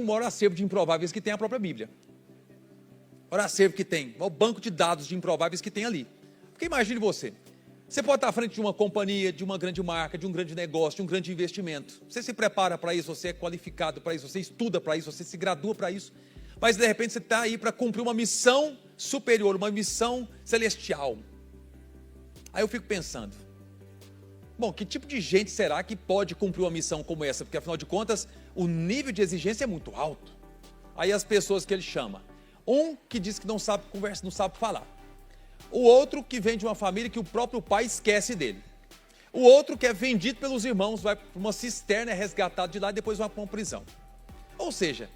o maior acervo de improváveis que tem a própria Bíblia. O maior acervo que tem, o banco de dados de improváveis que tem ali. Porque imagine você pode estar à frente de uma companhia, de uma grande marca, de um grande negócio, de um grande investimento. Você se prepara para isso, você é qualificado para isso, você estuda para isso, você se gradua para isso. Mas de repente você está aí para cumprir uma missão superior, uma missão celestial. Aí eu fico pensando, bom, que tipo de gente será que pode cumprir uma missão como essa? Porque afinal de contas, o nível de exigência é muito alto. Aí as pessoas que ele chama, um que diz que não sabe conversar, não sabe falar. O outro que vem de uma família que o próprio pai esquece dele. O outro que é vendido pelos irmãos, vai para uma cisterna, é resgatado de lá e depois vai para uma prisão. Ou seja,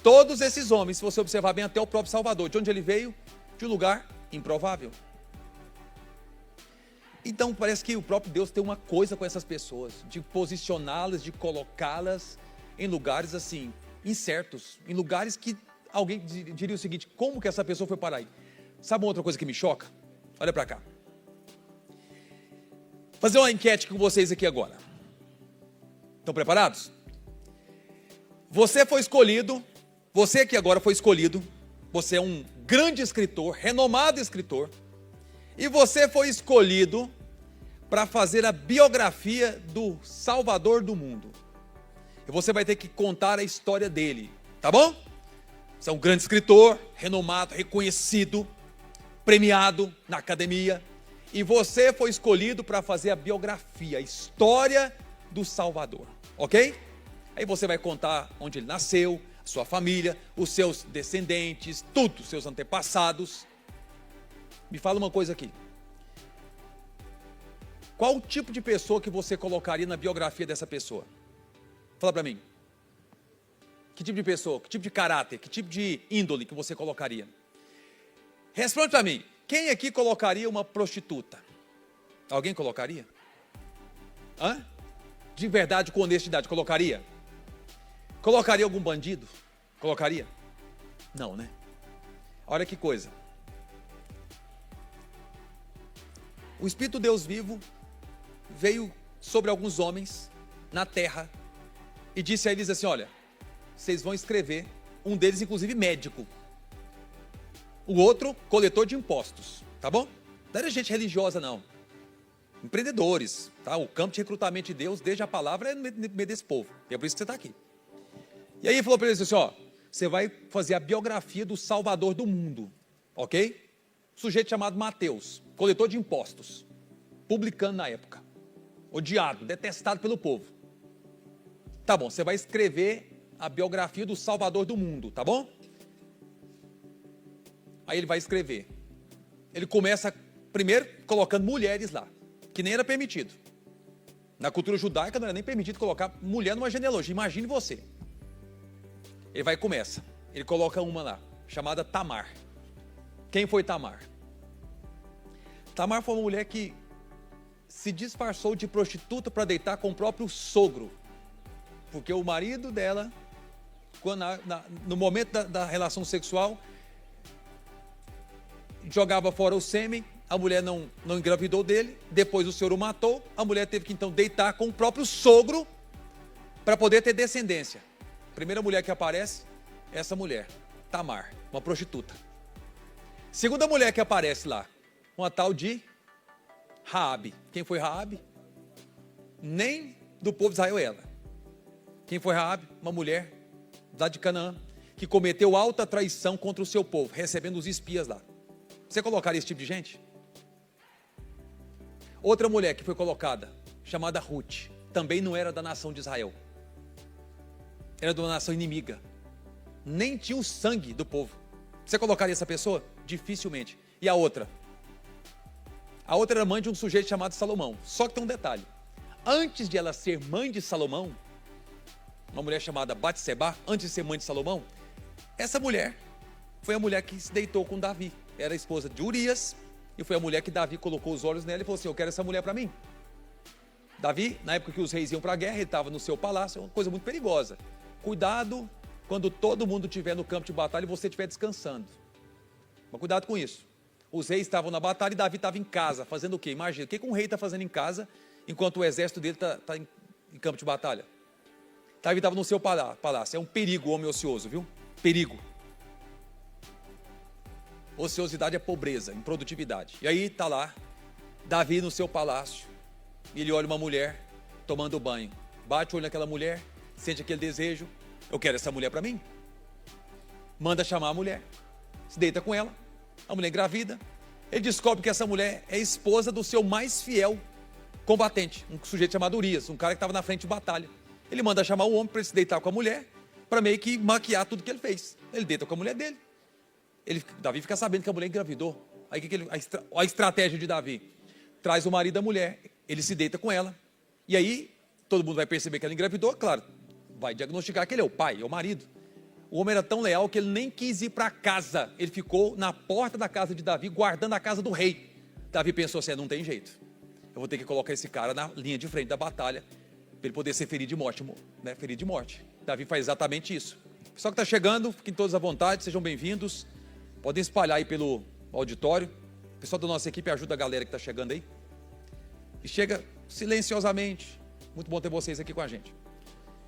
todos esses homens, se você observar bem, até o próprio Salvador, de onde ele veio? De um lugar improvável. Então parece que o próprio Deus tem uma coisa com essas pessoas, de posicioná-las, de colocá-las em lugares assim, incertos, em lugares que alguém diria o seguinte, como que essa pessoa foi parar aí? Sabe uma outra coisa que me choca? Olha para cá. Fazer uma enquete com vocês aqui agora. Estão preparados? Você foi escolhido, você aqui agora foi escolhido, você é um grande escritor, renomado escritor, e você foi escolhido para fazer a biografia do Salvador do mundo. E você vai ter que contar a história dele, tá bom? Você é um grande escritor, renomado, reconhecido, premiado na academia, e você foi escolhido para fazer a biografia, a história do Salvador, ok? Aí você vai contar onde ele nasceu, a sua família, os seus descendentes, tudo, os seus antepassados. Me fala uma coisa aqui. Qual o tipo de pessoa que você colocaria na biografia dessa pessoa? Fala para mim. Que tipo de pessoa, que tipo de caráter, que tipo de índole que você colocaria? Responde para mim, quem aqui colocaria uma prostituta? Alguém colocaria? Hã? De verdade, com honestidade, colocaria? Colocaria algum bandido? Colocaria? Não, né? Olha que coisa. O Espírito Deus vivo veio sobre alguns homens na terra e disse a eles assim, olha, vocês vão escrever, um deles inclusive médico, o outro coletor de impostos, tá bom? Não era gente religiosa não, empreendedores, tá? O campo de recrutamento de Deus, desde a palavra, é no meio desse povo, e é por isso que você está aqui. E aí ele falou para eles assim, ó, você vai fazer a biografia do Salvador do mundo, ok? Sujeito chamado Mateus, coletor de impostos, publicano na época, odiado, detestado pelo povo. Tá bom, você vai escrever a biografia do Salvador do mundo, tá bom? Aí ele vai escrever. Ele começa primeiro colocando mulheres lá, que nem era permitido. Na cultura judaica não era nem permitido colocar mulher numa genealogia, imagine você. Ele vai e começa. Ele coloca uma lá, chamada Tamar. Quem foi Tamar? Tamar foi uma mulher que se disfarçou de prostituta para deitar com o próprio sogro. Porque o marido dela, no momento da relação sexual, jogava fora o sêmen, a mulher não engravidou dele, depois o senhor o matou, a mulher teve que então deitar com o próprio sogro para poder ter descendência. Primeira mulher que aparece, essa mulher, Tamar, uma prostituta. Segunda mulher que aparece lá, uma tal de Raabe. Quem foi Raabe? Nem do povo de Israel ela. Quem foi Raabe? Uma mulher lá de Canaã, que cometeu alta traição contra o seu povo, recebendo os espias lá. Você colocaria esse tipo de gente? Outra mulher que foi colocada, chamada Ruth, também não era da nação de Israel. Era de uma nação inimiga. Nem tinha o sangue do povo. Você colocaria essa pessoa? Dificilmente. E a outra? A outra era mãe de um sujeito chamado Salomão. Só que tem um detalhe. Antes de ela ser mãe de Salomão, uma mulher chamada Batseba, antes de ser mãe de Salomão, essa mulher foi a mulher que se deitou com Davi. Era a esposa de Urias, e foi a mulher que Davi colocou os olhos nela e falou assim, eu quero essa mulher para mim. Davi, na época que os reis iam para a guerra, ele estava no seu palácio, é uma coisa muito perigosa. Cuidado quando todo mundo estiver no campo de batalha e você estiver descansando. Mas cuidado com isso. Os reis estavam na batalha e Davi estava em casa, fazendo o quê? Imagina, o que um rei está fazendo em casa, enquanto o exército dele está em campo de batalha? Davi estava no seu palácio. É um perigo o homem ocioso, viu? Perigo. Ociosidade é pobreza, improdutividade. E aí está lá, Davi no seu palácio, e ele olha uma mulher tomando banho. Bate o olho naquela mulher, sente aquele desejo. Eu quero essa mulher para mim. Manda chamar a mulher, se deita com ela, a mulher engravida. Ele descobre que essa mulher é esposa do seu mais fiel combatente, um sujeito chamado Urias, um cara que estava na frente de batalha. Ele manda chamar o homem para ele se deitar com a mulher, para meio que maquiar tudo que ele fez. Ele deita com a mulher dele. Davi fica sabendo que a mulher engravidou. Aí a estratégia de Davi: traz o marido da mulher, ele se deita com ela, e aí todo mundo vai perceber que ela engravidou, claro, vai diagnosticar que ele é o pai, é o marido. O homem era tão leal que ele nem quis ir para casa, ele ficou na porta da casa de Davi, guardando a casa do rei. Davi pensou assim: não tem jeito, eu vou ter que colocar esse cara na linha de frente da batalha, para ele poder ser ferido de morte, né? Ferido de morte. Davi faz exatamente isso. Pessoal que está chegando, fiquem todos à vontade, sejam bem-vindos. Podem espalhar aí pelo auditório. O pessoal da nossa equipe ajuda a galera que está chegando aí. E chega silenciosamente. Muito bom ter vocês aqui com a gente.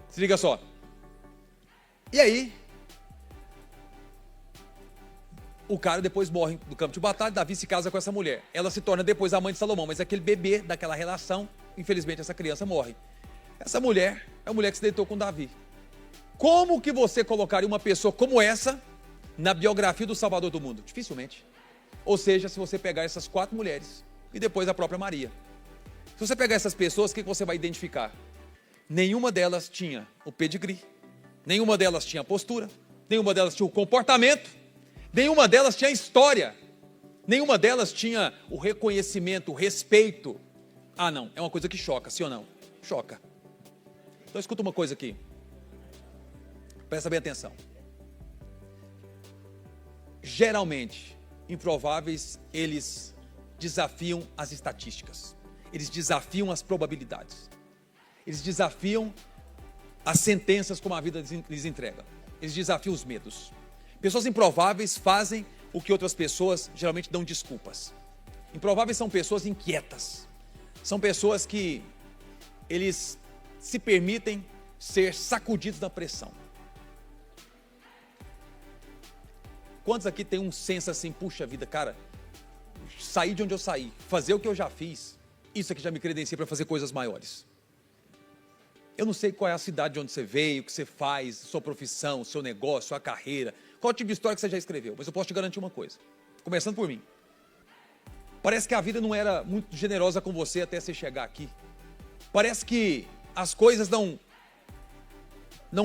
Se liga só. E aí, o cara depois morre no campo de batalha. Davi se casa com essa mulher. Ela se torna depois a mãe de Salomão. Mas aquele bebê daquela relação, infelizmente essa criança morre. Essa mulher é a mulher que se deitou com Davi. Como que você colocaria uma pessoa como essa na biografia do Salvador do mundo? Dificilmente. Ou seja, se você pegar essas 4 mulheres e depois a própria Maria. Se você pegar essas pessoas, o que você vai identificar? Nenhuma delas tinha o pedigree, nenhuma delas tinha a postura, nenhuma delas tinha o comportamento, nenhuma delas tinha a história, nenhuma delas tinha o reconhecimento, o respeito. Ah, não, é uma coisa que choca, sim ou não? Choca. Então escuta uma coisa aqui. Presta bem atenção. Geralmente, improváveis, eles desafiam as estatísticas. Eles desafiam as probabilidades. Eles desafiam as sentenças como a vida lhes entrega. Eles desafiam os medos. Pessoas improváveis fazem o que outras pessoas geralmente dão desculpas. Improváveis são pessoas inquietas. São pessoas que eles se permitem ser sacudidos da pressão. Quantos aqui tem um senso assim: puxa vida, cara, sair de onde eu saí, fazer o que eu já fiz, isso aqui já me credencia para fazer coisas maiores. Eu não sei qual é a cidade de onde você veio, o que você faz, sua profissão, seu negócio, sua carreira, qual tipo de história que você já escreveu, mas eu posso te garantir uma coisa, começando por mim. Parece que a vida não era muito generosa com você até você chegar aqui. Parece que as coisas não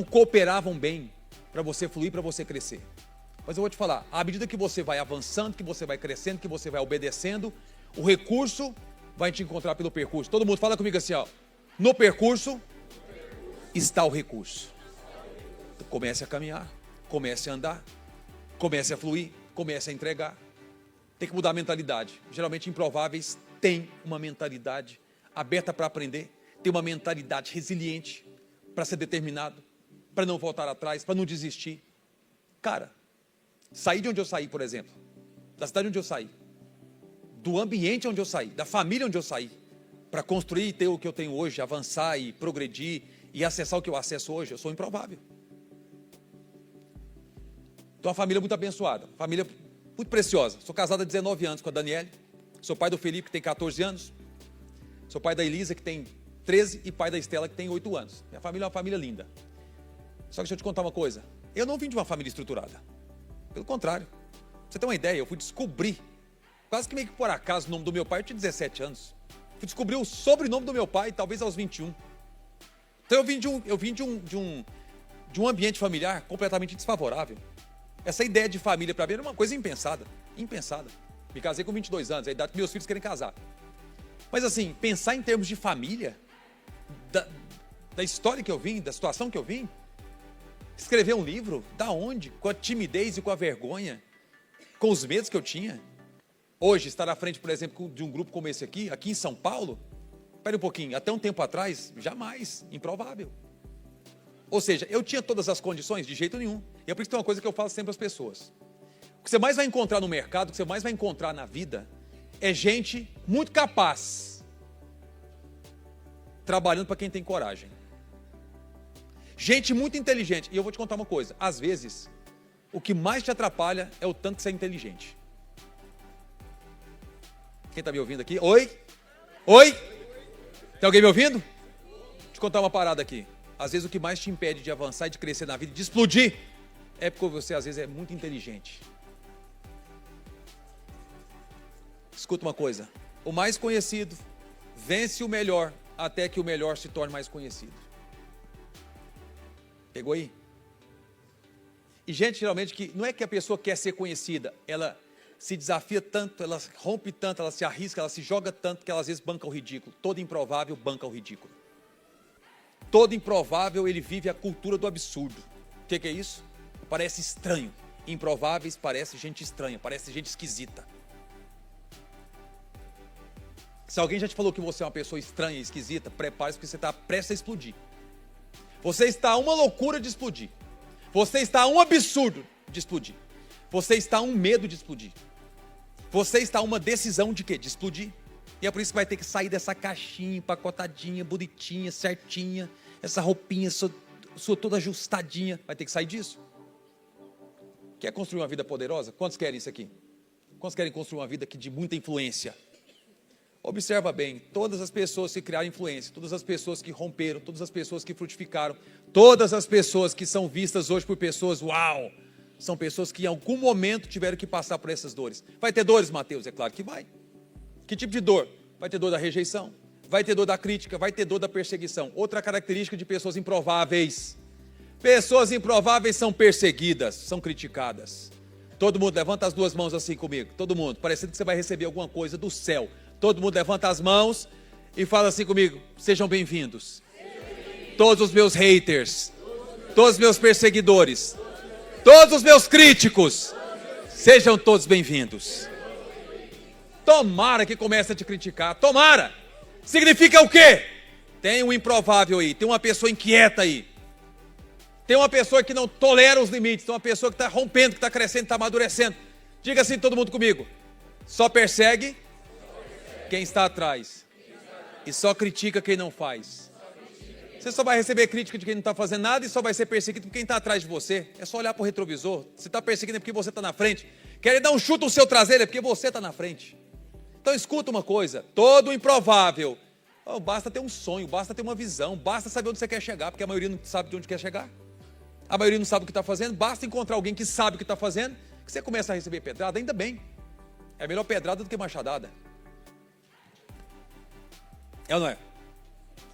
cooperavam bem para você fluir, para você crescer. Mas eu vou te falar, à medida que você vai avançando, que você vai crescendo, que você vai obedecendo, o recurso vai te encontrar pelo percurso. Todo mundo fala comigo assim, ó: no percurso está o recurso. Então, comece a caminhar, comece a andar, comece a fluir, comece a entregar. Tem que mudar a mentalidade. Geralmente improváveis têm uma mentalidade aberta para aprender, tem uma mentalidade resiliente para ser determinado, para não voltar atrás, para não desistir. Cara, sair de onde eu saí, por exemplo, da cidade onde eu saí, do ambiente onde eu saí, da família onde eu saí, para construir e ter o que eu tenho hoje, avançar e progredir e acessar o que eu acesso hoje, eu sou improvável. Então, uma família muito abençoada, família muito preciosa. Sou casado há 19 anos com a Daniele, sou pai do Felipe, que tem 14 anos, sou pai da Elisa, que tem 13, e pai da Estela, que tem 8 anos. Minha família é uma família linda. Só que deixa eu te contar uma coisa, eu não vim de uma família estruturada. Pelo contrário, pra você ter uma ideia, eu fui descobrir, quase que meio que por acaso, o nome do meu pai. Eu tinha 17 anos. Fui descobrir o sobrenome do meu pai, talvez aos 21. Então eu vim de um ambiente familiar completamente desfavorável. Essa ideia de família para mim era uma coisa impensada. Impensada. Me casei com 22 anos, é a idade que meus filhos querem casar. Mas assim, pensar em termos de família, da história que eu vim, da situação que eu vim, escrever um livro, da onde? Com a timidez e com a vergonha, com os medos que eu tinha. Hoje, estar à frente, por exemplo, de um grupo como esse aqui em São Paulo, espere um pouquinho, até um tempo atrás, jamais, improvável. Ou seja, eu tinha todas as condições? De jeito nenhum. E é por isso que tem uma coisa que eu falo sempre às pessoas. O que você mais vai encontrar no mercado, o que você mais vai encontrar na vida, é gente muito capaz, trabalhando para quem tem coragem. Gente muito inteligente. E eu vou te contar uma coisa. Às vezes, o que mais te atrapalha é o tanto que você é inteligente. Quem está me ouvindo aqui? Oi? Oi? Tem alguém me ouvindo? Deixa eu te contar uma parada aqui. Às vezes o que mais te impede de avançar e de crescer na vida, de explodir, é porque você às vezes é muito inteligente. Escuta uma coisa. O mais conhecido vence o melhor até que o melhor se torne mais conhecido. Pegou aí? E gente, geralmente, que não é que a pessoa quer ser conhecida, ela se desafia tanto, ela rompe tanto, ela se arrisca, ela se joga tanto que ela às vezes banca o ridículo. Todo improvável banca o ridículo. Todo improvável, ele vive a cultura do absurdo. O que é isso? Parece estranho. Improváveis parece gente estranha, parece gente esquisita. Se alguém já te falou que você é uma pessoa estranha e esquisita, prepare-se porque você está prestes a explodir. Você está a uma loucura de explodir. Você está a um absurdo de explodir. Você está a um medo de explodir. Você está a uma decisão de quê? De explodir. E é por isso que vai ter que sair dessa caixinha empacotadinha, bonitinha, certinha, essa roupinha sua toda ajustadinha. Vai ter que sair disso. Quer construir uma vida poderosa? Quantos querem isso aqui? Quantos querem construir uma vida aqui de muita influência? Observa bem, todas as pessoas que criaram influência, todas as pessoas que romperam, todas as pessoas que frutificaram, todas as pessoas que são vistas hoje por pessoas, uau, são pessoas que em algum momento tiveram que passar por essas dores. Vai ter dores, Mateus? É claro que vai. Que tipo de dor? Vai ter dor da rejeição, vai ter dor da crítica, vai ter dor da perseguição. Outra característica de pessoas improváveis. Pessoas improváveis são perseguidas, são criticadas. Todo mundo levanta as duas mãos assim comigo, todo mundo, parecendo que você vai receber alguma coisa do céu. Todo mundo levanta as mãos e fala assim comigo: sejam bem-vindos. Todos os meus haters, todos os meus perseguidores, todos os meus críticos, sejam todos bem-vindos. Tomara que comece a te criticar, tomara. Significa o quê? Tem um improvável aí, tem uma pessoa inquieta aí. Tem uma pessoa que não tolera os limites, tem uma pessoa que está rompendo, que está crescendo, está amadurecendo. Diga assim todo mundo comigo: só persegue quem está atrás e só critica quem não faz. Você só vai receber crítica de quem não está fazendo nada e só vai ser perseguido por quem está atrás de você. É só olhar para o retrovisor. Se está perseguindo é porque você está na frente. Querem dar um chute no seu traseiro é porque você está na frente. Então escuta uma coisa: todo improvável, basta ter um sonho, basta ter uma visão, basta saber onde você quer chegar, porque a maioria não sabe de onde quer chegar. A maioria não sabe o que está fazendo. Basta encontrar alguém que sabe o que está fazendo, que você começa a receber pedrada. Ainda bem, é melhor pedrada do que machadada. É ou não é?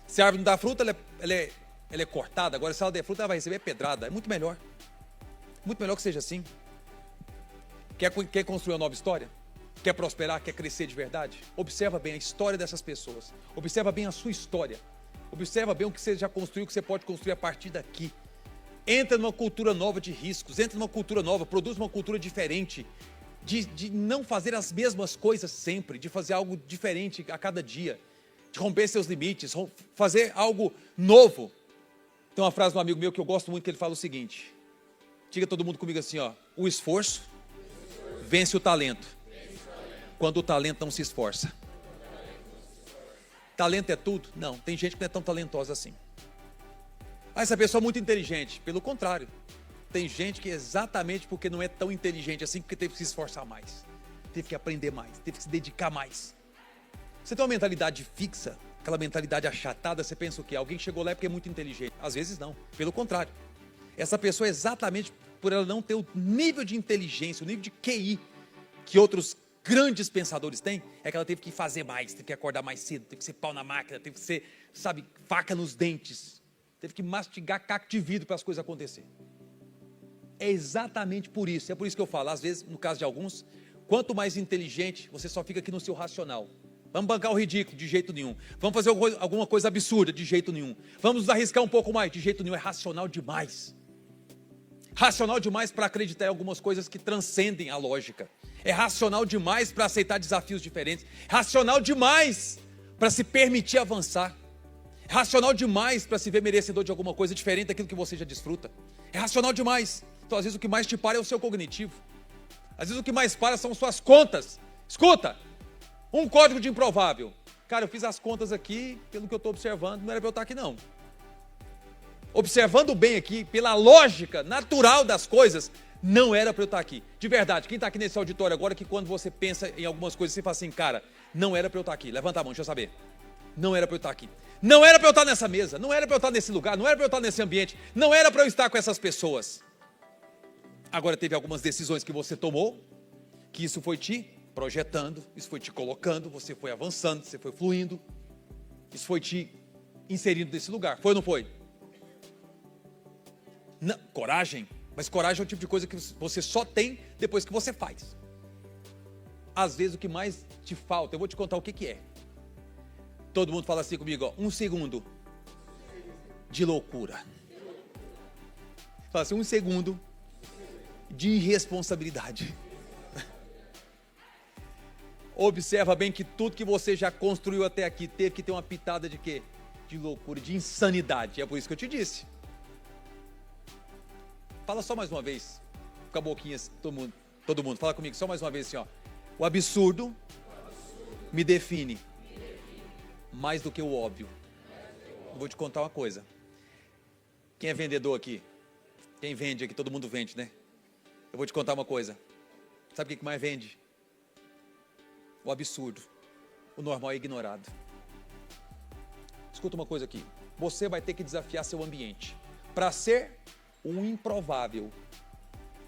Se a árvore não dá fruta, ela é cortada. Agora, se ela der fruta, ela vai receber pedrada. É muito melhor. Muito melhor que seja assim. Quer construir uma nova história? Quer prosperar? Quer crescer de verdade? Observa bem a história dessas pessoas. Observa bem a sua história. Observa bem o que você já construiu, o que você pode construir a partir daqui. Entra numa cultura nova de riscos. Entra numa cultura nova. Produz uma cultura diferente. De não fazer as mesmas coisas sempre. De fazer algo diferente a cada dia. De romper seus limites, fazer algo novo. Tem uma frase de um amigo meu que eu gosto muito, que ele fala o seguinte: diga todo mundo comigo assim, ó: o esforço vence o talento, quando o talento não se esforça. Talento é tudo? Não, tem gente que não é tão talentosa assim. Essa pessoa é muito inteligente. Pelo contrário, tem gente que exatamente porque não é tão inteligente assim, porque teve que se esforçar mais, teve que aprender mais, teve que se dedicar mais. Você tem uma mentalidade fixa, aquela mentalidade achatada, você pensa o quê? Alguém chegou lá porque é muito inteligente. Às vezes não, pelo contrário. Essa pessoa, exatamente por ela não ter o nível de inteligência, o nível de QI que outros grandes pensadores têm, é que ela teve que fazer mais, teve que acordar mais cedo, teve que ser pau na máquina, teve que ser, faca nos dentes, teve que mastigar caco de vidro para as coisas acontecerem. É exatamente por isso, é por isso que eu falo, às vezes, no caso de alguns, quanto mais inteligente, você só fica aqui no seu racional. Vamos bancar o ridículo, de jeito nenhum. Vamos fazer alguma coisa absurda, de jeito nenhum. Vamos nos arriscar um pouco mais, de jeito nenhum. É racional demais. Racional demais para acreditar em algumas coisas que transcendem a lógica. É racional demais para aceitar desafios diferentes. Racional demais para se permitir avançar. É racional demais para se ver merecedor de alguma coisa diferente daquilo que você já desfruta. É racional demais. Então, às vezes, o que mais te para é o seu cognitivo. Às vezes, o que mais para são suas contas. Escuta! Um código de improvável. Cara, eu fiz as contas aqui, pelo que eu estou observando, não era para eu estar aqui não. observando bem aqui, pela lógica natural das coisas, não era para eu estar aqui. De verdade, quem está aqui nesse auditório agora, que quando você pensa em algumas coisas, você fala assim, cara, não era para eu estar aqui. Levanta a mão, deixa eu saber. Não era para eu estar aqui. Não era para eu estar nessa mesa, não era para eu estar nesse lugar, não era para eu estar nesse ambiente, não era para eu estar com essas pessoas. Agora teve algumas decisões que você tomou, que isso foi te projetando, isso foi te colocando, você foi avançando, você foi fluindo, isso foi te inserindo nesse lugar. Foi ou não foi? Não, coragem. Mas coragem é o tipo de coisa que você só tem depois que você faz. Às vezes o que mais te falta, eu vou te contar o que é. Todo mundo fala assim comigo, ó, 1 segundo de loucura. Fala assim, 1 segundo de irresponsabilidade. Observa bem que tudo que você já construiu até aqui teve que ter uma pitada de quê? De loucura, de insanidade. É por isso que eu te disse. Fala só mais uma vez, com a boquinha, todo mundo, fala comigo só mais uma vez assim, ó. O absurdo me define mais do que o óbvio. Eu vou te contar uma coisa. Quem é vendedor aqui? Quem vende aqui? Todo mundo vende, né? Eu vou te contar uma coisa. Sabe o que mais vende? O absurdo. O normal é ignorado. Escuta uma coisa aqui. Você vai ter que desafiar seu ambiente. Para ser um improvável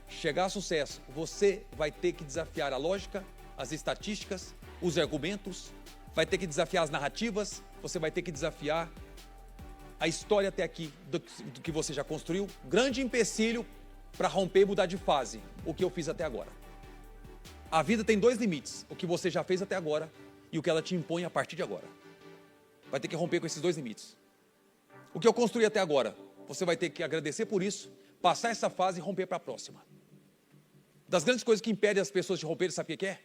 chegar a sucesso, você vai ter que desafiar a lógica, as estatísticas, os argumentos, vai ter que desafiar as narrativas, você vai ter que desafiar a história até aqui do que você já construiu. Grande empecilho para romper e mudar de fase, o que eu fiz até agora. A vida tem 2 limites, o que você já fez até agora e o que ela te impõe a partir de agora. Vai ter que romper com esses 2 limites. O que eu construí até agora, você vai ter que agradecer por isso, passar essa fase e romper para a próxima. Das grandes coisas que impedem as pessoas de romper, sabe o que é?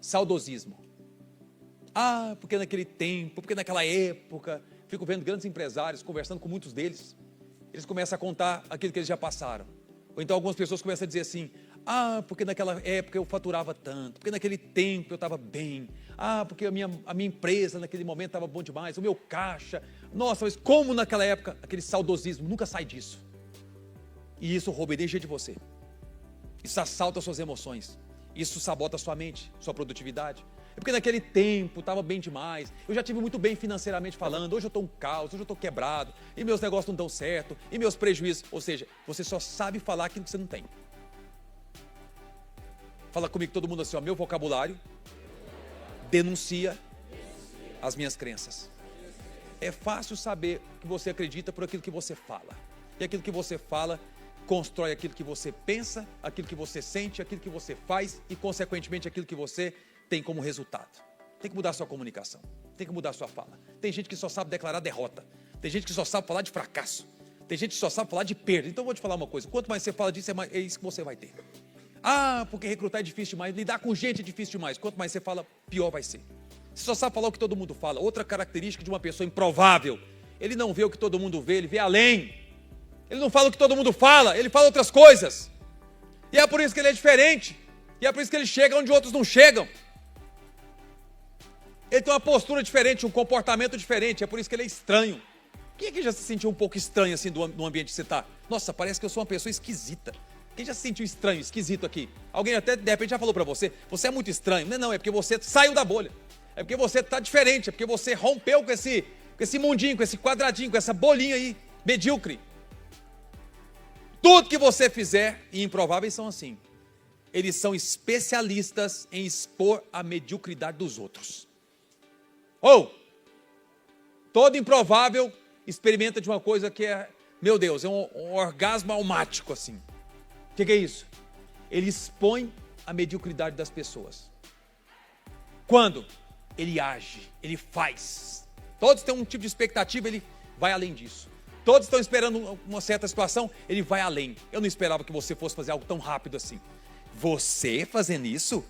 Saudosismo. Ah, porque naquele tempo, porque naquela época, fico vendo grandes empresários, conversando com muitos deles, eles começam a contar aquilo que eles já passaram. Ou então algumas pessoas começam a dizer assim, ah, porque naquela época eu faturava tanto, porque naquele tempo eu estava bem, ah, porque a minha empresa naquele momento estava bom demais, o meu caixa, nossa, mas como naquela época, aquele saudosismo, nunca sai disso. E isso rouba energia de você, isso assalta suas emoções, isso sabota sua mente, sua produtividade. É porque naquele tempo estava bem demais, eu já tive muito bem financeiramente falando, hoje eu estou um caos, hoje eu estou quebrado, e meus negócios não dão certo, e meus prejuízos, ou seja, você só sabe falar aquilo que você não tem. Fala comigo todo mundo assim, ó, meu vocabulário denuncia as minhas crenças. É fácil saber que você acredita por aquilo que você fala. E aquilo que você fala constrói aquilo que você pensa, aquilo que você sente, aquilo que você faz e, consequentemente, aquilo que você tem como resultado. Tem que mudar a sua comunicação, tem que mudar a sua fala. Tem gente que só sabe declarar derrota, tem gente que só sabe falar de fracasso, tem gente que só sabe falar de perda. Então eu vou te falar uma coisa, quanto mais você fala disso, é isso que você vai ter. Ah, porque recrutar é difícil demais, lidar com gente é difícil demais. Quanto mais você fala, pior vai ser. Você só sabe falar o que todo mundo fala. Outra característica de uma pessoa improvável, ele não vê o que todo mundo vê, ele vê além. Ele não fala o que todo mundo fala, ele fala outras coisas. E é por isso que ele é diferente. E é por isso que ele chega onde outros não chegam. Ele tem uma postura diferente, um comportamento diferente, é por isso que ele é estranho. Quem é que já se sentiu um pouco estranho assim no ambiente que você está? Nossa, parece que eu sou uma pessoa esquisita. Quem já se sentiu estranho, esquisito aqui? Alguém até de repente já falou para você, você é muito estranho. Não, é porque você saiu da bolha. É porque você está diferente, é porque você rompeu com esse mundinho, com esse quadradinho, com essa bolinha aí, medíocre. Tudo que você fizer, e improváveis são assim, eles são especialistas em expor a mediocridade dos outros. Todo improvável experimenta de uma coisa que é, meu Deus, é um orgasmo almático assim. O que é isso? Ele expõe a mediocridade das pessoas. Quando? Ele age, ele faz. Todos têm um tipo de expectativa, ele vai além disso. Todos estão esperando uma certa situação, ele vai além. Eu não esperava que você fosse fazer algo tão rápido assim. Você fazendo isso?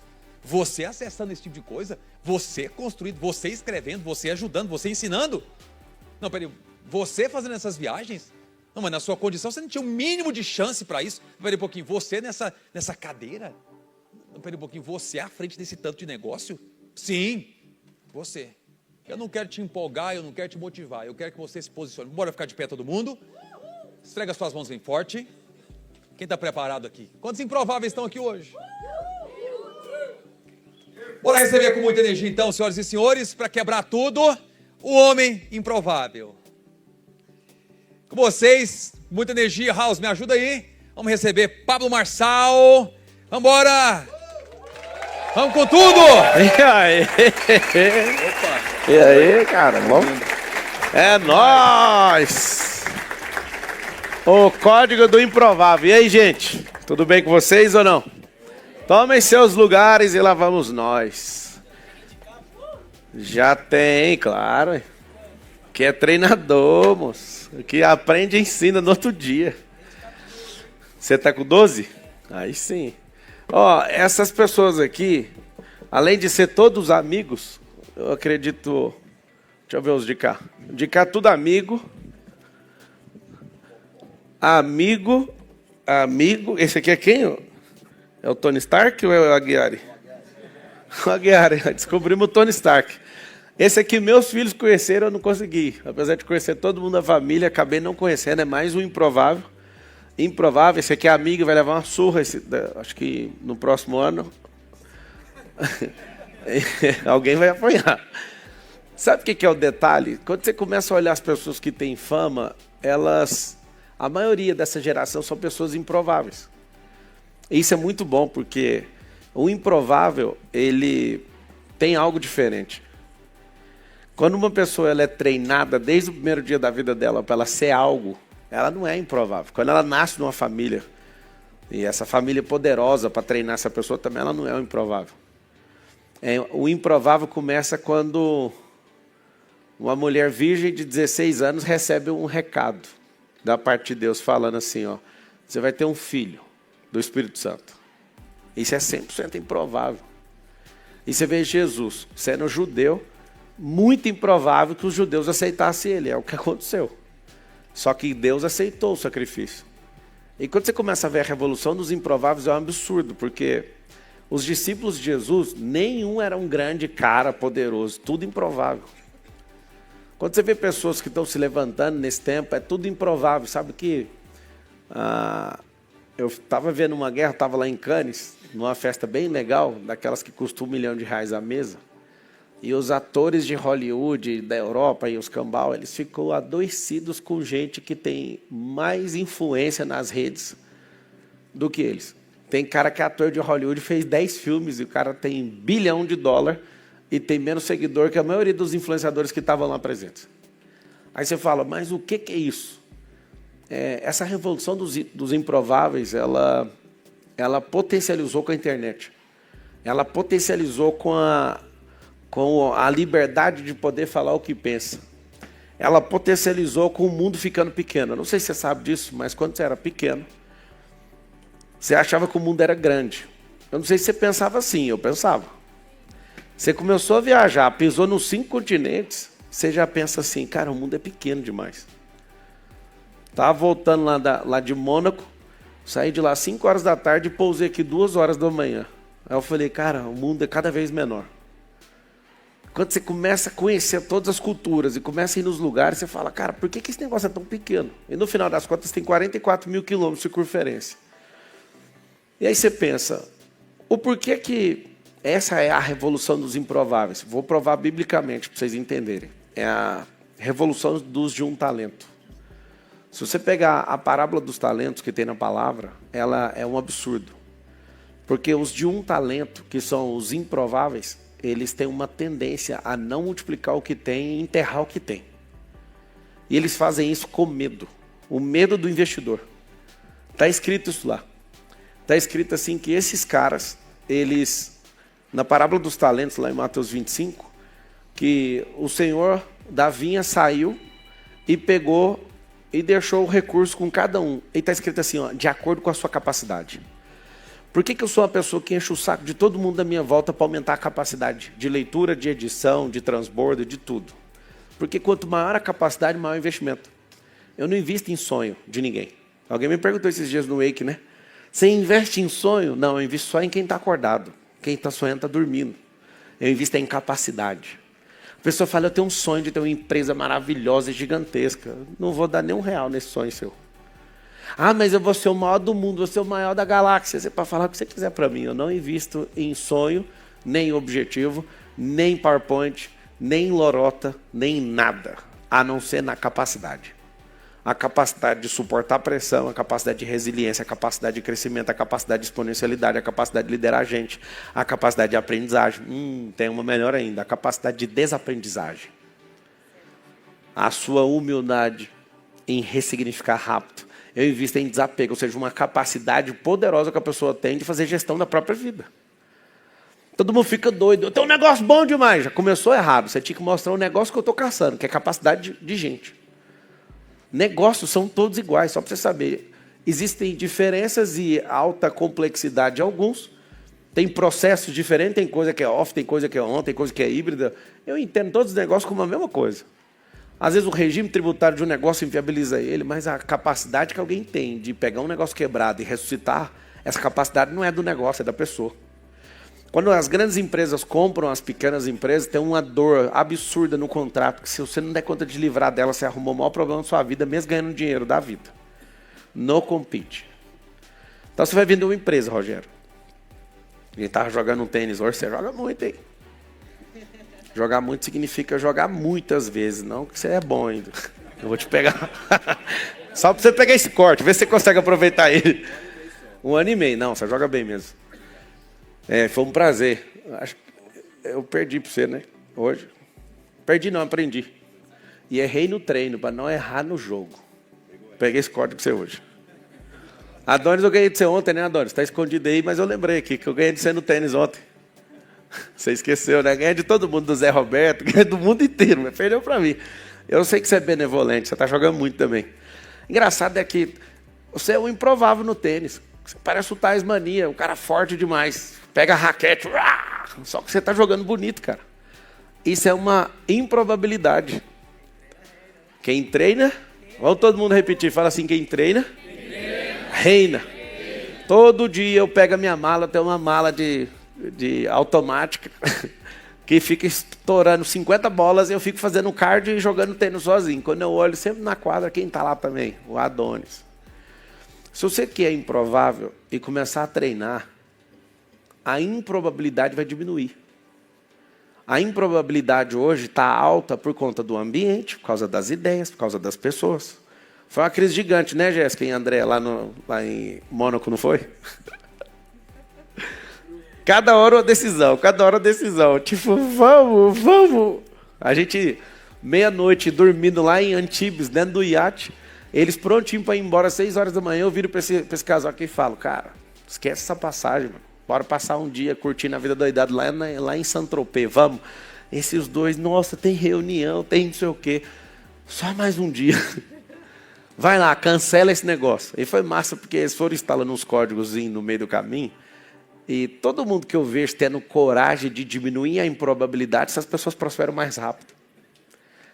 Você acessando esse tipo de coisa? Você construindo, você escrevendo, você ajudando, você ensinando? Não, peraí, você fazendo essas viagens? Não, mas na sua condição você não tinha o mínimo de chance para isso. Peraí um pouquinho, você nessa cadeira? Não, peraí um pouquinho, você à frente desse tanto de negócio? Sim, você. Eu não quero te empolgar, eu não quero te motivar, eu quero que você se posicione. Bora ficar de pé todo mundo? Esfrega suas mãos bem forte. Quem está preparado aqui? Quantos improváveis estão aqui hoje? Bora receber com muita energia então, senhoras e senhores, para quebrar tudo, o homem improvável. Com vocês, muita energia, House, me ajuda aí. Vamos receber Pablo Marçal. Vambora! Vamos com tudo! E aí? Opa! E aí, cara? Bom? É nóis! O código do improvável. E aí, gente? Tudo bem com vocês ou não? Tomem seus lugares e lá vamos nós. Já tem, claro. Que é treinador, moço. Que aprende e ensina no outro dia. Você tá com 12? Aí sim. Ó, essas pessoas aqui, além de ser todos amigos, eu acredito... Deixa eu ver os de cá. De cá tudo amigo. Amigo. Esse aqui é quem? É o Tony Stark ou é o Aguiari? O Aguiari. Descobrimos o Tony Stark. Esse aqui meus filhos conheceram, eu não consegui. Apesar de conhecer todo mundo da família, acabei não conhecendo. É mais um improvável. Improvável. Esse aqui é amigo, vai levar uma surra. Acho que no próximo ano. Alguém vai apanhar. Sabe o que é o detalhe? Quando você começa a olhar as pessoas que têm fama, a maioria dessa geração são pessoas improváveis. E isso é muito bom, porque o improvável, ele tem algo diferente. Quando uma pessoa ela é treinada desde o primeiro dia da vida dela para ela ser algo, ela não é improvável. Quando ela nasce numa família, e essa família é poderosa para treinar essa pessoa também, ela não é um improvável. O improvável começa quando uma mulher virgem de 16 anos recebe um recado da parte de Deus falando assim, ó, você vai ter um filho do Espírito Santo. Isso é 100% improvável. E você vê Jesus sendo judeu, muito improvável que os judeus aceitassem ele. É o que aconteceu. Só que Deus aceitou o sacrifício. E quando você começa a ver a revolução dos improváveis, é um absurdo, porque os discípulos de Jesus, nenhum era um grande cara poderoso, tudo improvável. Quando você vê pessoas que estão se levantando nesse tempo, é tudo improvável. Sabe que eu estava vendo uma guerra, estava lá em Cannes, numa festa bem legal, daquelas que custam R$1 milhão a mesa. E os atores de Hollywood, da Europa e os cambau, eles ficam adoecidos com gente que tem mais influência nas redes do que eles. Tem cara que é ator de Hollywood, fez 10 filmes e o cara tem $1 bilhão e tem menos seguidor que a maioria dos influenciadores que estavam lá presentes. Aí você fala, mas o que é isso? Essa revolução dos improváveis, ela potencializou com a internet. Ela potencializou com a liberdade de poder falar o que pensa. Ela potencializou com o mundo ficando pequeno. Eu não sei se você sabe disso, mas quando você era pequeno, você achava que o mundo era grande. Eu não sei se você pensava assim, eu pensava. Você começou a viajar, pisou nos 5 continentes, você já pensa assim, cara, o mundo é pequeno demais. Estava voltando lá de Mônaco, saí de lá às 5 horas da tarde e pousei aqui 2 horas da manhã. Aí eu falei, cara, o mundo é cada vez menor. Quando você começa a conhecer todas as culturas e começa a ir nos lugares, você fala, cara, por que esse negócio é tão pequeno? E no final das contas tem 44 mil quilômetros de circunferência. E aí você pensa, o porquê que essa é a revolução dos improváveis? Vou provar biblicamente para vocês entenderem. É a revolução dos de um talento. Se você pegar a parábola dos talentos que tem na palavra, ela é um absurdo. Porque os de um talento, que são os improváveis, eles têm uma tendência a não multiplicar o que tem e enterrar o que tem. E eles fazem isso com medo. O medo do investidor. Está escrito isso lá. Está escrito assim que esses caras, eles, na parábola dos talentos, lá em Mateus 25, que o senhor da vinha saiu e pegou e deixou o recurso com cada um. E está escrito assim, ó, de acordo com a sua capacidade. Por que eu sou uma pessoa que enche o saco de todo mundo da minha volta para aumentar a capacidade de leitura, de edição, de transbordo, de tudo? Porque quanto maior a capacidade, maior o investimento. Eu não invisto em sonho de ninguém. Alguém me perguntou esses dias no Wake, né? Você investe em sonho? Não, eu invisto só em quem está acordado. Quem está sonhando está dormindo. Eu invisto em capacidade. A pessoa fala, eu tenho um sonho de ter uma empresa maravilhosa e gigantesca. Não vou dar nem R$1 nesse sonho seu. Ah, mas eu vou ser o maior do mundo, vou ser o maior da galáxia. Você pode falar o que você quiser para mim. Eu não invisto em sonho, nem em objetivo, nem em PowerPoint, nem em lorota, nem em nada, a não ser na capacidade. A capacidade de suportar pressão, a capacidade de resiliência, a capacidade de crescimento, a capacidade de exponencialidade, a capacidade de liderar a gente, a capacidade de aprendizagem. Tem uma melhor ainda, a capacidade de desaprendizagem. A sua humildade em ressignificar rápido. Eu invisto em desapego, ou seja, uma capacidade poderosa que a pessoa tem de fazer gestão da própria vida. Todo mundo fica doido. Eu tenho um negócio bom demais. Já começou errado. Você tinha que mostrar um negócio que eu estou caçando, que é capacidade de gente. Negócios são todos iguais, só para você saber. Existem diferenças e alta complexidade de alguns. Tem processos diferentes, tem coisa que é off, tem coisa que é on, tem coisa que é híbrida. Eu entendo todos os negócios como a mesma coisa. Às vezes o regime tributário de um negócio inviabiliza ele, mas a capacidade que alguém tem de pegar um negócio quebrado e ressuscitar, essa capacidade não é do negócio, é da pessoa. Quando as grandes empresas compram as pequenas empresas, tem uma dor absurda no contrato, que se você não der conta de livrar dela, você arrumou o maior problema da sua vida, mesmo ganhando dinheiro da vida. No compete. Então você vai vender uma empresa, Rogério. A gente estava jogando um tênis hoje, você joga muito, hein? Jogar muito significa jogar muitas vezes, não que você é bom ainda. Eu vou te pegar. Só para você pegar esse corte, ver se você consegue aproveitar ele. 1 ano e meio, não, você joga bem mesmo. Foi um prazer. Acho que eu perdi para você, né? Hoje. Perdi não, aprendi. E errei no treino, para não errar no jogo. Peguei esse corte para você hoje. Adonis, eu ganhei de você ontem, né, Adonis? Está escondido aí, mas eu lembrei aqui que eu ganhei de você no tênis ontem. Você esqueceu, né? Ganhei de todo mundo, do Zé Roberto, ganhei do mundo inteiro, mas perdeu para mim. Eu sei que você é benevolente, você está jogando muito também. Engraçado é que você é um improvável no tênis. Você parece o Thais Mania, um cara forte demais. Pega a raquete, só que você está jogando bonito, cara. Isso é uma improbabilidade. Quem treina, vamos todo mundo repetir, fala assim, quem treina, reina. Todo dia eu pego a minha mala, tenho uma mala de automática, que fica estourando 50 bolas e eu fico fazendo cardio e jogando tênis sozinho. Quando eu olho sempre na quadra, quem está lá também? O Adonis. Se você quer improvável e começar a treinar, a improbabilidade vai diminuir. A improbabilidade hoje está alta por conta do ambiente, por causa das ideias, por causa das pessoas. Foi uma crise gigante, né, Jéssica e André, lá em Mônaco, não foi? Cada hora uma decisão, cada hora uma decisão. Tipo, vamos. A gente, meia-noite, dormindo lá em Antibes, dentro do iate, eles prontinhos para ir embora às 6 horas da manhã, eu viro para esse casal aqui e falo, cara, esquece essa passagem, mano. Bora passar um dia curtindo a vida doidada lá em Saint-Tropez, vamos. Esses dois, nossa, tem reunião, tem não sei o quê. Só mais um dia. Vai lá, cancela esse negócio. E foi massa, porque eles foram instalando uns códigos no meio do caminho. E todo mundo que eu vejo tendo coragem de diminuir a improbabilidade, essas pessoas prosperam mais rápido.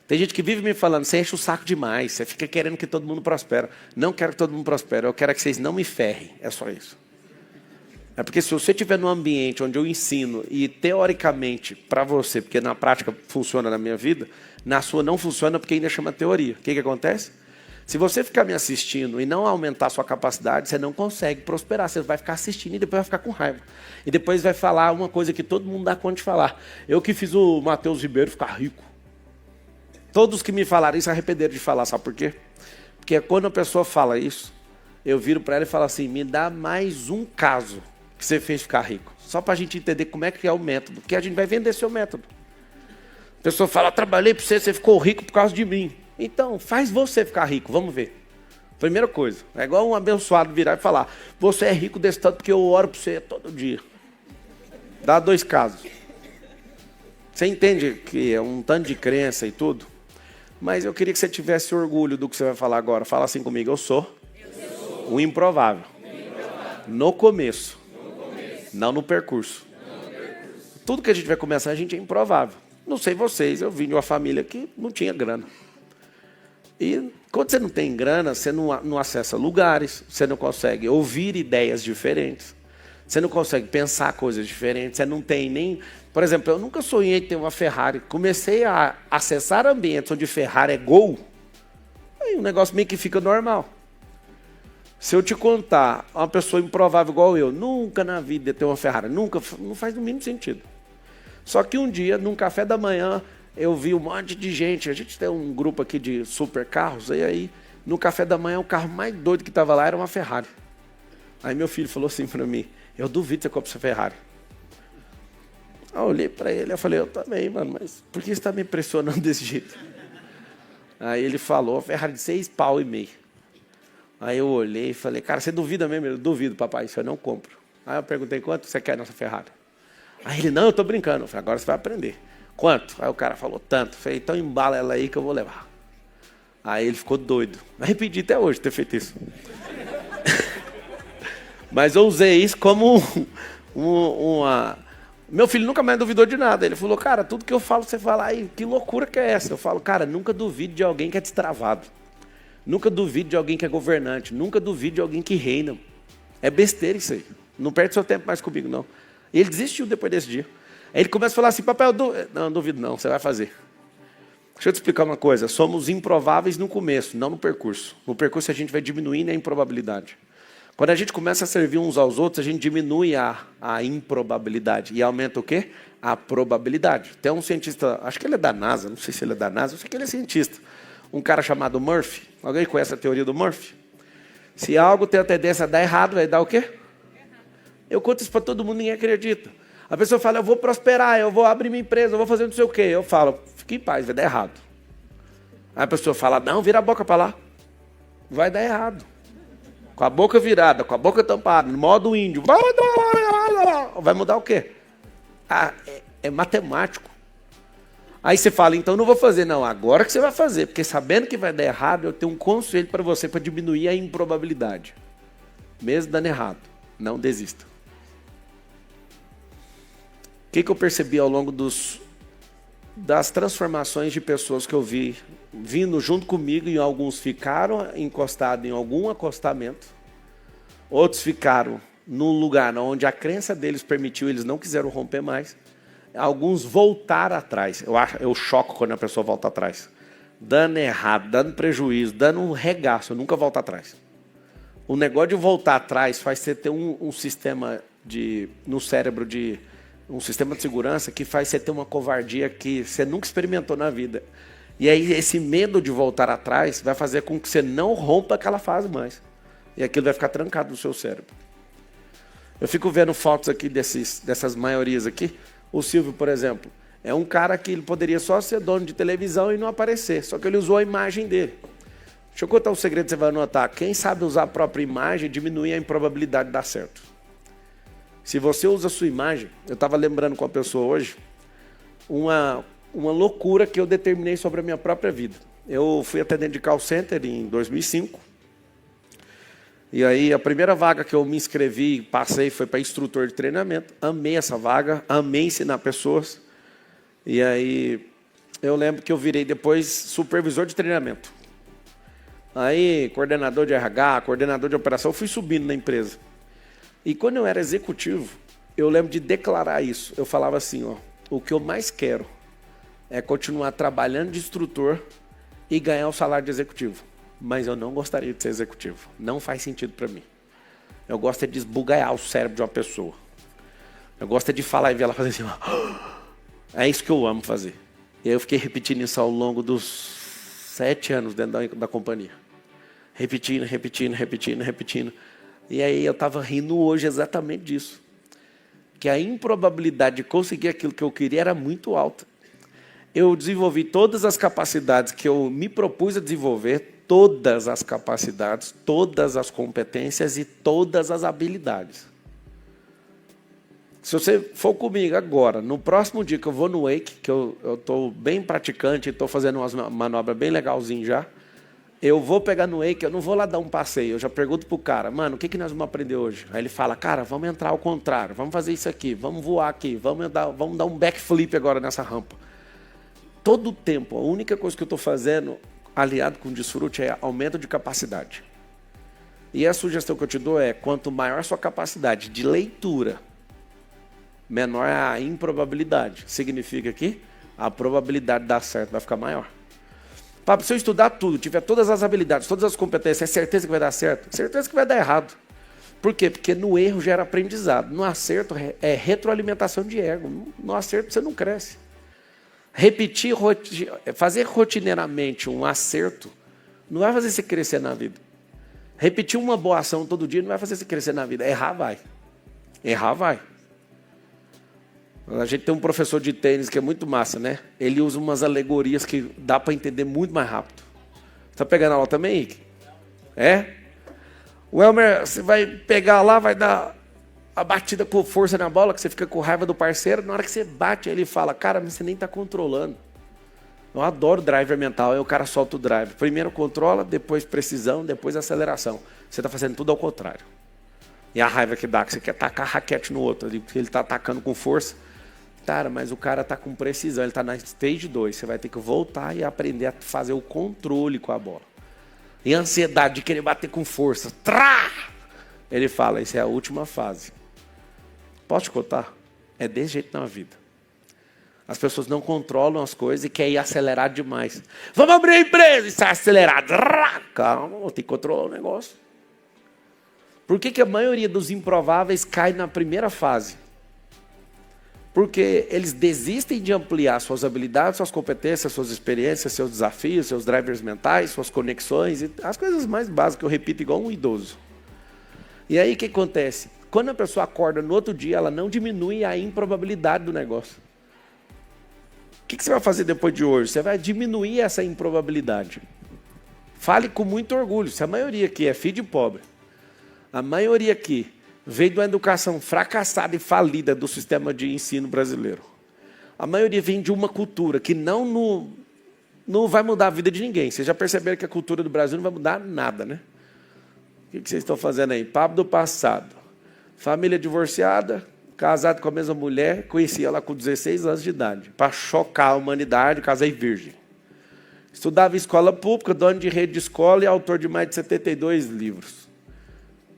Tem gente que vive me falando, você enche o saco demais, você fica querendo que todo mundo prospere. Não quero que todo mundo prospere, eu quero que vocês não me ferrem. É só isso. É porque se você estiver num ambiente onde eu ensino e teoricamente para você, porque na prática funciona na minha vida, na sua não funciona porque ainda chama teoria. O que acontece? Se você ficar me assistindo e não aumentar a sua capacidade, você não consegue prosperar. Você vai ficar assistindo e depois vai ficar com raiva. E depois vai falar uma coisa que todo mundo dá conta de falar. Eu que fiz o Matheus Ribeiro ficar rico. Todos que me falaram isso arrependeram de falar, sabe por quê? Porque quando a pessoa fala isso, eu viro para ela e falo assim, me dá mais um caso que você fez ficar rico. Só para a gente entender como é que é o método. Porque a gente vai vender seu método. A pessoa fala, trabalhei para você, você ficou rico por causa de mim. Então, faz você ficar rico, vamos ver. Primeira coisa, é igual um abençoado virar e falar, você é rico desse tanto porque eu oro para você todo dia. Dá 2 casos. Você entende que é um tanto de crença e tudo? Mas eu queria que você tivesse orgulho do que você vai falar agora. Fala assim comigo, eu sou o improvável. No começo. Não no percurso. Tudo que a gente vai começar, a gente é improvável. Não sei vocês, eu vim de uma família que não tinha grana. E quando você não tem grana, você não acessa lugares, você não consegue ouvir ideias diferentes, você não consegue pensar coisas diferentes, você não tem nem... Por exemplo, eu nunca sonhei ter uma Ferrari. Comecei a acessar ambientes onde Ferrari é gol, aí o negócio meio que fica normal. Se eu te contar uma pessoa improvável igual eu, nunca na vida ia ter uma Ferrari, nunca, não faz no mínimo sentido. Só que um dia, num café da manhã, eu vi um monte de gente, a gente tem um grupo aqui de super carros, e aí, no café da manhã, o carro mais doido que estava lá era uma Ferrari. Aí meu filho falou assim para mim, eu duvido que você compre essa Ferrari. Aí eu olhei para ele e falei, eu também, mano, mas por que você está me impressionando desse jeito? Aí ele falou, Ferrari de 6,5 pau. Aí eu olhei e falei, cara, você duvida mesmo? Eu duvido, papai, isso eu não compro. Aí eu perguntei, quanto você quer nessa Ferrari? Aí ele, não, eu tô brincando. Eu falei, agora você vai aprender. Quanto? Aí o cara falou, tanto. Eu falei, então embala ela aí que eu vou levar. Aí ele ficou doido. Me arrependi até hoje de ter feito isso. Mas eu usei isso como uma... Meu filho nunca mais duvidou de nada. Ele falou, cara, tudo que eu falo, você fala, ai, que loucura que é essa? Eu falo, cara, nunca duvide de alguém que é destravado. Nunca duvide de alguém que é governante. Nunca duvide de alguém que reina. É besteira isso aí. Não perde seu tempo mais comigo, não. E ele desistiu depois desse dia. Aí ele começa a falar assim, papai, não duvido não, você vai fazer. Deixa eu te explicar uma coisa. Somos improváveis no começo, não no percurso. No percurso a gente vai diminuindo a improbabilidade. Quando a gente começa a servir uns aos outros, a gente diminui a improbabilidade. E aumenta o quê? A probabilidade. Tem um cientista, acho que ele é da NASA, não sei se ele é da NASA, eu sei que ele é cientista. Um cara chamado Murphy. Alguém conhece a teoria do Murphy? Se algo tem a tendência a dar errado, vai dar o quê? Eu conto isso para todo mundo, ninguém acredita. A pessoa fala, eu vou prosperar, eu vou abrir minha empresa, eu vou fazer não sei o quê. Eu falo, fique em paz, vai dar errado. Aí a pessoa fala, não, vira a boca para lá. Vai dar errado. Com a boca virada, com a boca tampada, no modo índio. Vai mudar o quê? É matemático. Aí você fala, então não vou fazer. Não, agora que você vai fazer, porque sabendo que vai dar errado, eu tenho um conselho para você para diminuir a improbabilidade. Mesmo dando errado, não desista. O que eu percebi ao longo das transformações de pessoas que eu vi vindo junto comigo, e alguns ficaram encostados em algum acostamento, outros ficaram num lugar onde a crença deles permitiu, eles não quiseram romper mais, alguns voltaram atrás. Eu choco quando a pessoa volta atrás, dando errado, dando prejuízo, dando um regaço, eu nunca volto atrás. O negócio de voltar atrás faz você ter um sistema no cérebro um sistema de segurança que faz você ter uma covardia que você nunca experimentou na vida. E aí esse medo de voltar atrás vai fazer com que você não rompa aquela fase mais. E aquilo vai ficar trancado no seu cérebro. Eu fico vendo fotos aqui dessas maiorias aqui. O Silvio, por exemplo, é um cara que ele poderia só ser dono de televisão e não aparecer. Só que ele usou a imagem dele. Deixa eu contar um segredo que você vai notar. Quem sabe usar a própria imagem diminui a improbabilidade de dar certo. Se você usa a sua imagem, eu estava lembrando com a pessoa hoje, uma loucura que eu determinei sobre a minha própria vida. Eu fui atendente de call center em 2005. E aí a primeira vaga que eu me inscrevi e passei foi para instrutor de treinamento. Amei essa vaga, amei ensinar pessoas. E aí eu lembro que eu virei depois supervisor de treinamento. Aí coordenador de RH, coordenador de operação, eu fui subindo na empresa. E quando eu era executivo, eu lembro de declarar isso. Eu falava assim, ó, o que eu mais quero é continuar trabalhando de instrutor e ganhar o salário de executivo. Mas eu não gostaria de ser executivo. Não faz sentido para mim. Eu gosto de esbugalhar o cérebro de uma pessoa. Eu gosto de falar e ver ela fazer assim, ó. É isso que eu amo fazer. E aí eu fiquei repetindo isso ao longo dos 7 anos dentro da companhia. Repetindo. E aí eu estava rindo hoje exatamente disso. Que a improbabilidade de conseguir aquilo que eu queria era muito alta. Eu desenvolvi todas as capacidades que eu me propus a desenvolver, todas as capacidades, todas as competências e todas as habilidades. Se você for comigo agora, no próximo dia que eu vou no Wake, que eu estou bem praticante, estou fazendo umas manobras bem legalzinho já, eu vou pegar no Wake, eu não vou lá dar um passeio, eu já pergunto pro cara, mano, o que nós vamos aprender hoje? Aí ele fala, cara, vamos entrar ao contrário, vamos fazer isso aqui, vamos voar aqui, vamos dar um backflip agora nessa rampa. Todo o tempo, a única coisa que eu estou fazendo, aliado com desfrute, é aumento de capacidade. E a sugestão que eu te dou é, quanto maior a sua capacidade de leitura, menor a improbabilidade. Significa que a probabilidade de dar certo vai ficar maior. Pablo, se eu estudar tudo, tiver todas as habilidades, todas as competências, é certeza que vai dar certo? Certeza que vai dar errado. Por quê? Porque no erro gera aprendizado. No acerto é retroalimentação de ego. No acerto você não cresce. Fazer rotineiramente um acerto não vai fazer você crescer na vida. Repetir uma boa ação todo dia não vai fazer você crescer na vida. Errar vai. Errar vai. A gente tem um professor de tênis que é muito massa, né? Ele usa umas alegorias que dá para entender muito mais rápido. Está pegando aula também, Ike? É? O Elmer, você vai pegar lá, vai dar a batida com força na bola, que você fica com raiva do parceiro. Na hora que você bate, ele fala, cara, mas você nem está controlando. Eu adoro driver mental, aí o cara solta o drive. Primeiro controla, depois precisão, depois aceleração. Você está fazendo tudo ao contrário. E a raiva que dá, que você quer tacar raquete no outro ali, porque ele está atacando com força. Cara, mas o cara está com precisão, ele está na stage 2. Você vai ter que voltar e aprender a fazer o controle com a bola. E a ansiedade de querer bater com força. Trá! Ele fala, isso é a última fase. Posso te contar? É desse jeito na vida. As pessoas não controlam as coisas e querem ir acelerar demais. Vamos abrir a empresa e sai acelerado. Calma, tem que controlar o negócio. Por que a maioria dos improváveis cai na primeira fase? Porque eles desistem de ampliar suas habilidades, suas competências, suas experiências, seus desafios, seus drivers mentais, suas conexões, e as coisas mais básicas que eu repito igual um idoso. E aí o que acontece? Quando a pessoa acorda no outro dia, ela não diminui a improbabilidade do negócio. O que você vai fazer depois de hoje? Você vai diminuir essa improbabilidade. Fale com muito orgulho. Se a maioria aqui é filho de pobre, a maioria aqui veio de uma educação fracassada e falida do sistema de ensino brasileiro. A maioria vem de uma cultura que não vai mudar a vida de ninguém. Vocês já perceberam que a cultura do Brasil não vai mudar nada, né? O que vocês estão fazendo aí? Papo do passado. Família divorciada, casado com a mesma mulher, conheci ela com 16 anos de idade. Para chocar a humanidade, casei virgem. Estudava em escola pública, dono de rede de escola e autor de mais de 72 livros.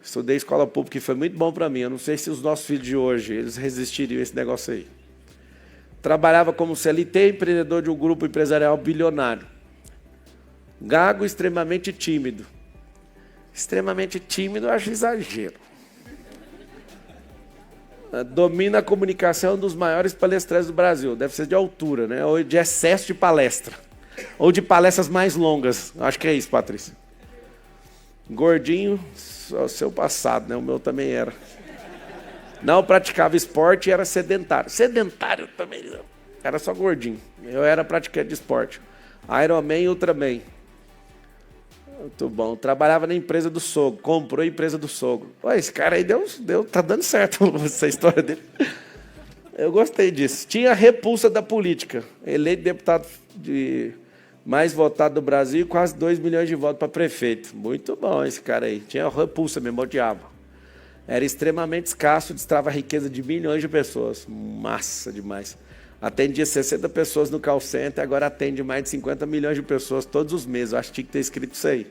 Estudei escola pública e foi muito bom para mim. Eu não sei se os nossos filhos de hoje, eles resistiriam a esse negócio aí. Trabalhava como CLT, empreendedor de um grupo empresarial bilionário. Gago, extremamente tímido. Extremamente tímido, eu acho exagero. Domina a comunicação dos maiores palestrantes do Brasil. Deve ser de altura, né? Ou de excesso de palestra. Ou de palestras mais longas. Acho que é isso, Patrícia. Gordinho, só o seu passado, né? O meu também era. Não praticava esporte e era sedentário. Sedentário também não. Era só gordinho. Eu era praticante de esporte. Ironman e Ultraman. Muito bom. Trabalhava na empresa do sogro. Comprou a empresa do sogro. Ué, esse cara aí tá dando certo essa história dele. Eu gostei disso. Tinha repulsa da política. Eleito deputado mais votado do Brasil, quase 2 milhões de votos para prefeito. Muito bom esse cara aí. Tinha repulsa mesmo, odiava. Era extremamente escasso, destrava a riqueza de milhões de pessoas. Massa demais. Atendia 60 pessoas no call center, agora atende mais de 50 milhões de pessoas todos os meses. Eu acho que tinha que ter escrito isso aí.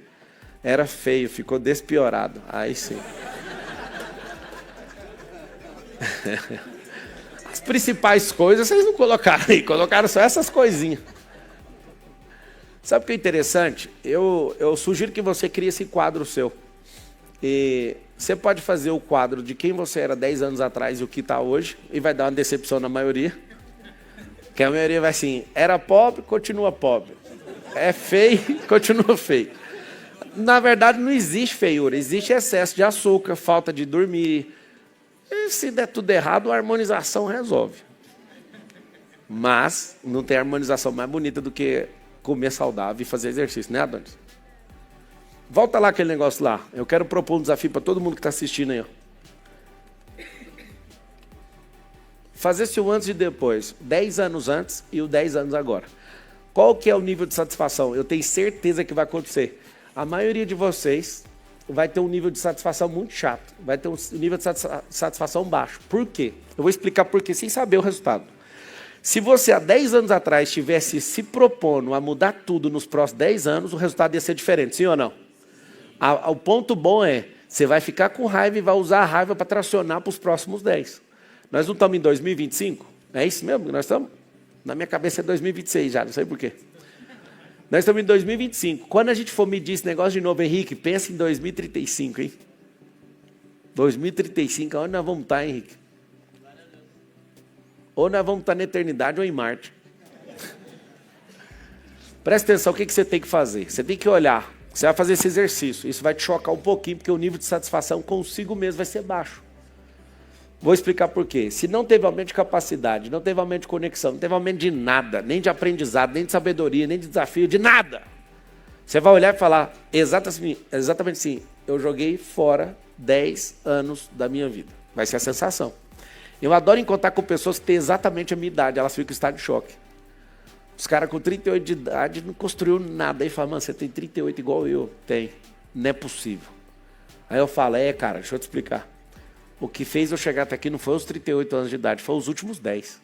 Era feio, ficou despiorado. Aí sim. As principais coisas vocês não colocaram aí, colocaram só essas coisinhas. Sabe o que é interessante? Eu sugiro que você crie esse quadro seu. E você pode fazer o quadro de quem você era 10 anos atrás e o que está hoje, e vai dar uma decepção na maioria. Que a maioria vai assim, era pobre, continua pobre. É feio, continua feio. Na verdade, não existe feiura, existe excesso de açúcar, falta de dormir. E se der tudo errado, a harmonização resolve. Mas não tem harmonização mais bonita do que comer saudável e fazer exercício, né, Adonis? Volta lá aquele negócio lá. Eu quero propor um desafio para todo mundo que está assistindo aí, ó. Fazer-se o antes e depois, 10 anos antes e o 10 anos agora. Qual que é o nível de satisfação? Eu tenho certeza que vai acontecer. A maioria de vocês vai ter um nível de satisfação muito chato. Vai ter um nível de satisfação baixo. Por quê? Eu vou explicar por quê, sem saber o resultado. Se você há 10 anos atrás tivesse se propondo a mudar tudo nos próximos 10 anos, o resultado ia ser diferente, sim ou não? O ponto bom é, você vai ficar com raiva e vai usar a raiva para tracionar para os próximos 10. Nós não estamos em 2025? É isso mesmo que nós estamos? Na minha cabeça é 2026 já, não sei por quê. Nós estamos em 2025. Quando a gente for medir esse negócio de novo, Henrique, pensa em 2035, hein? 2035, onde nós vamos estar, Henrique? Ou nós vamos estar na eternidade ou em Marte. Presta atenção, o que você tem que fazer? Você tem que olhar. Você vai fazer esse exercício. Isso vai te chocar um pouquinho, porque o nível de satisfação consigo mesmo vai ser baixo. Vou explicar por quê. Se não teve aumento de capacidade, não teve aumento de conexão, não teve aumento de nada, nem de aprendizado, nem de sabedoria, nem de desafio, de nada. Você vai olhar e falar exatamente assim, eu joguei fora 10 anos da minha vida. Vai ser a sensação. Eu adoro encontrar com pessoas que têm exatamente a minha idade, elas ficam em estado de choque. Os caras com 38 de idade não construiu nada. Aí falam, mano, você tem 38 igual eu? Tem. Não é possível. Aí eu falo, cara, deixa eu te explicar. O que fez eu chegar até aqui não foi os 38 anos de idade, foi os últimos 10.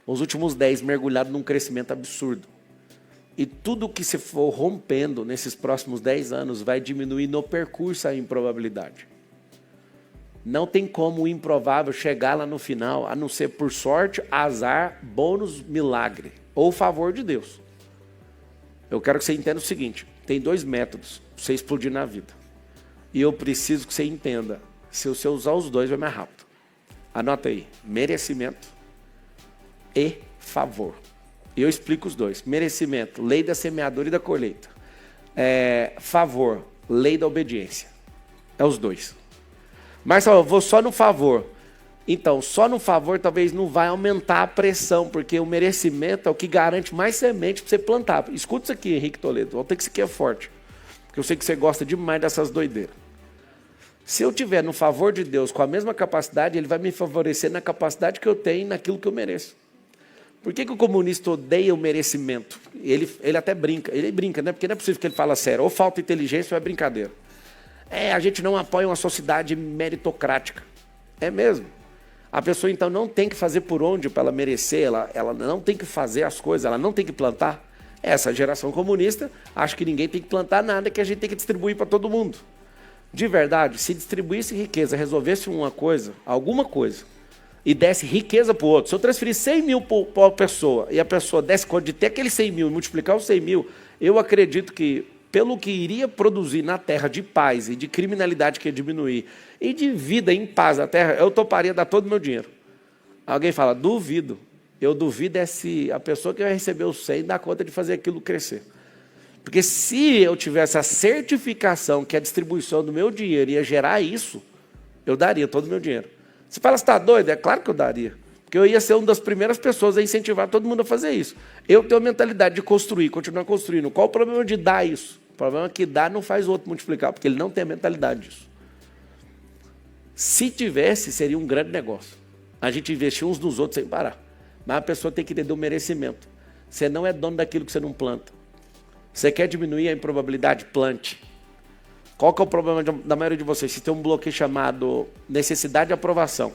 Os últimos 10 mergulhados num crescimento absurdo. E tudo que se for rompendo nesses próximos 10 anos vai diminuir no percurso a improbabilidade. Não tem como o improvável chegar lá no final, a não ser por sorte, azar, bônus, milagre. Ou favor de Deus. Eu quero que você entenda o seguinte, tem 2 métodos para você explodir na vida. E eu preciso que você entenda. Se você usar os 2, vai mais rápido. Anota aí. Merecimento e favor. E eu explico os 2. Merecimento, lei da semeadura e da colheita. Favor, lei da obediência. É os 2. Mas eu vou só no favor. Então, só no favor talvez não vai aumentar a pressão, porque o merecimento é o que garante mais semente para você plantar. Escuta isso aqui, Henrique Toledo. Vou ter que isso aqui é forte. Porque eu sei que você gosta demais dessas doideiras. Se eu tiver no favor de Deus com a mesma capacidade, Ele vai me favorecer na capacidade que eu tenho e naquilo que eu mereço. Por que o comunista odeia o merecimento? Ele até brinca. Ele brinca, né? Porque não é possível que ele fale sério. Ou falta inteligência ou é brincadeira. A gente não apoia uma sociedade meritocrática. É mesmo. A pessoa, então, não tem que fazer por onde para ela merecer. Ela não tem que fazer as coisas. Ela não tem que plantar. Essa geração comunista acha que ninguém tem que plantar nada, que a gente tem que distribuir para todo mundo. De verdade, se distribuísse riqueza, resolvesse uma coisa, alguma coisa, e desse riqueza para o outro, se eu transferir 100 mil para uma pessoa, e a pessoa desse conta de ter aqueles 100 mil e multiplicar os 100 mil, eu acredito que, pelo que iria produzir na terra de paz e de criminalidade que ia diminuir, e de vida em paz na terra, eu toparia dar todo o meu dinheiro. Alguém fala, duvido. Eu duvido se a pessoa que vai receber os 100 dá conta de fazer aquilo crescer. Porque se eu tivesse a certificação que a distribuição do meu dinheiro ia gerar isso, eu daria todo o meu dinheiro. Você fala, você está doido? É claro que eu daria. Porque eu ia ser uma das primeiras pessoas a incentivar todo mundo a fazer isso. Eu tenho a mentalidade de construir, continuar construindo. Qual o problema de dar isso? O problema é que dar não faz o outro multiplicar, porque ele não tem a mentalidade disso. Se tivesse, seria um grande negócio. A gente investir uns nos outros sem parar. Mas a pessoa tem que entender o merecimento. Você não é dono daquilo que você não planta. Você quer diminuir a improbabilidade? Plante. Qual que é o problema da maioria de vocês? Se tem um bloqueio chamado necessidade de aprovação.